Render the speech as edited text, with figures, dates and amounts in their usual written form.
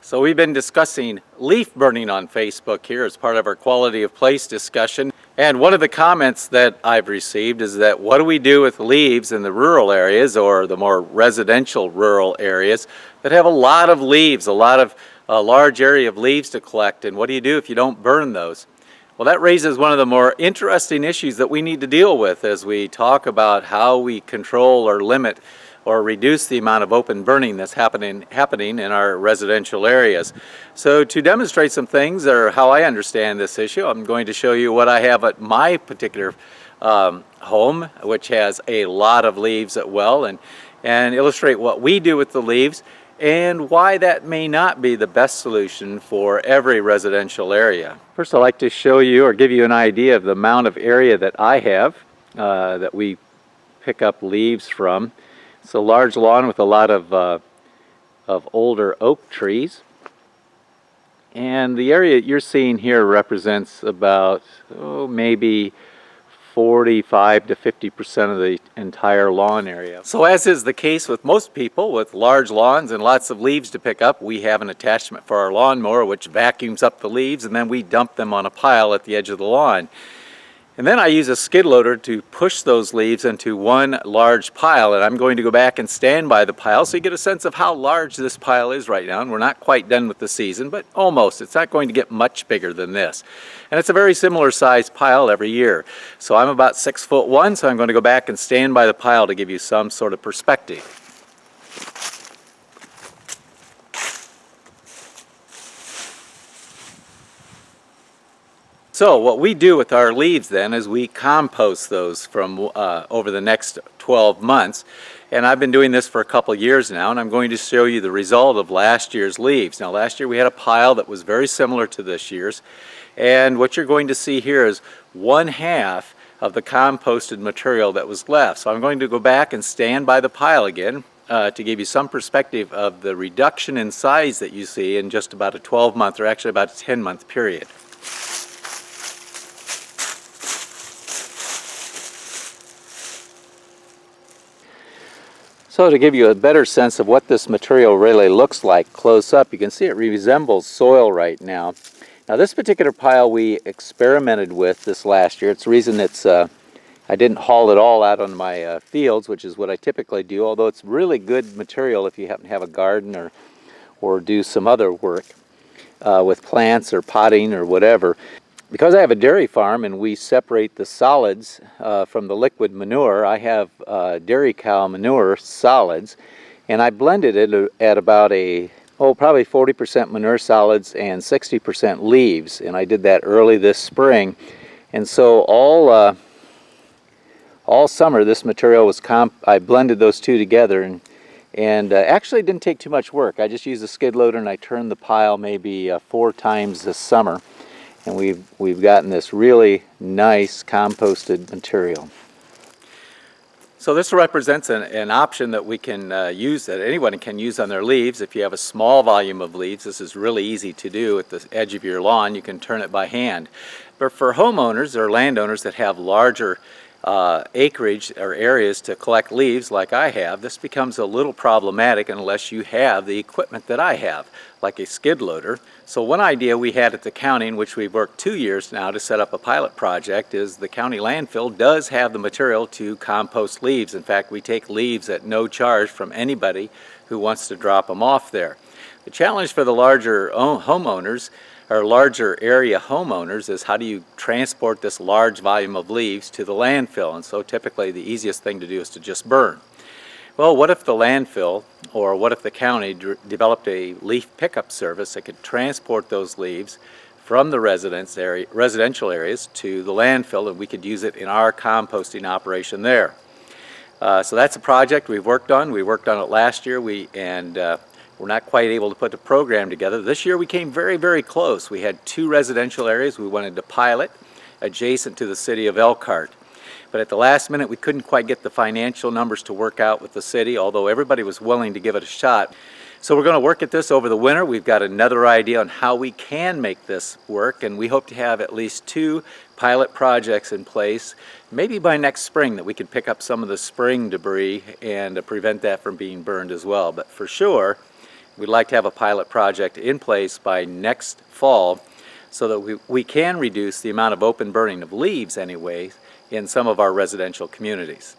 So we've been discussing leaf burning on Facebook here as part of our quality of place discussion. And one of the comments that I've received is that what do we do with leaves in the rural areas or the more residential rural areas that have a lot of leaves, a large area of leaves to collect, and what do you do if you don't burn those? Well, that raises one of the more interesting issues that we need to deal with as we talk about how we control or limit or reduce the amount of open burning that's happening in our residential areas. So to demonstrate some things or how I understand this issue, I'm going to show you what I have at my particular home, which has a lot of leaves as well, and illustrate what we do with the leaves and why that may not be the best solution for every residential area. First, I'd like to show you or give you an idea of the amount of area that I have that we pick up leaves from. It's a large lawn with a lot of older oak trees. And the area you're seeing here represents about, maybe 45 to 50% of the entire lawn area. So as is the case with most people with large lawns and lots of leaves to pick up, we have an attachment for our lawnmower which vacuums up the leaves, and then we dump them on a pile at the edge of the lawn. And then I use a skid loader to push those leaves into one large pile, and I'm going to go back and stand by the pile so you get a sense of how large this pile is right now. And we're not quite done with the season, but almost. It's not going to get much bigger than this. And it's a very similar size pile every year. So I'm about 6'1", so I'm going to go back and stand by the pile to give you some sort of perspective. So what we do with our leaves then is we compost those from over the next 12 months. And I've been doing this for a couple years now, and I'm going to show you the result of last year's leaves. Now last year we had a pile that was very similar to this year's. And what you're going to see here is 1/2 of the composted material that was left. So I'm going to go back and stand by the pile again to give you some perspective of the reduction in size that you see in just about a 12-month or actually about a 10-month period. So to give you a better sense of what this material really looks like close up, you can see it resembles soil right now. Now this particular pile we experimented with this last year. It's the reason I didn't haul it all out on my fields, which is what I typically do, although it's really good material if you happen to have a garden or do some other work with plants or potting or whatever. Because I have a dairy farm and we separate the solids from the liquid manure, I have dairy cow manure solids, and I blended it at about probably 40% manure solids and 60% leaves, and I did that early this spring. And so all summer this material was I blended those two together, and actually it didn't take too much work. I just used a skid loader and I turned the pile maybe 4 times this summer. And we've gotten this really nice composted material. So this represents an option that we can use, that anyone can use on their leaves. If you have a small volume of leaves, this is really easy to do at the edge of your lawn. You can turn it by hand. But for homeowners or landowners that have larger acreage or areas to collect leaves like I have, this becomes a little problematic unless you have the equipment that I have, like a skid loader. So one idea we had at the county, in which we've worked 2 years now to set up a pilot project, is the county landfill does have the material to compost leaves. In fact, we take leaves at no charge from anybody who wants to drop them off there. The challenge for the larger homeowners or larger area homeowners is how do you transport this large volume of leaves to the landfill? And so typically the easiest thing to do is to just burn. Well, what if the landfill or what if the county developed a leaf pickup service that could transport those leaves from the residential areas to the landfill, and we could use it in our composting operation there? So that's a project we've worked on. We worked on it last year, we're not quite able to put the program together. This year we came very, very close. We had 2 residential areas we wanted to pilot adjacent to the city of Elkhart. But at the last minute we couldn't quite get the financial numbers to work out with the city, although everybody was willing to give it a shot. So we're going to work at this over the winter. We've got another idea on how we can make this work, and we hope to have at least 2 pilot projects in place, maybe by next spring, that we could pick up some of the spring debris and prevent that from being burned as well. But for sure, We'd like to have a pilot project in place by next fall so that we can reduce the amount of open burning of leaves anyway in some of our residential communities.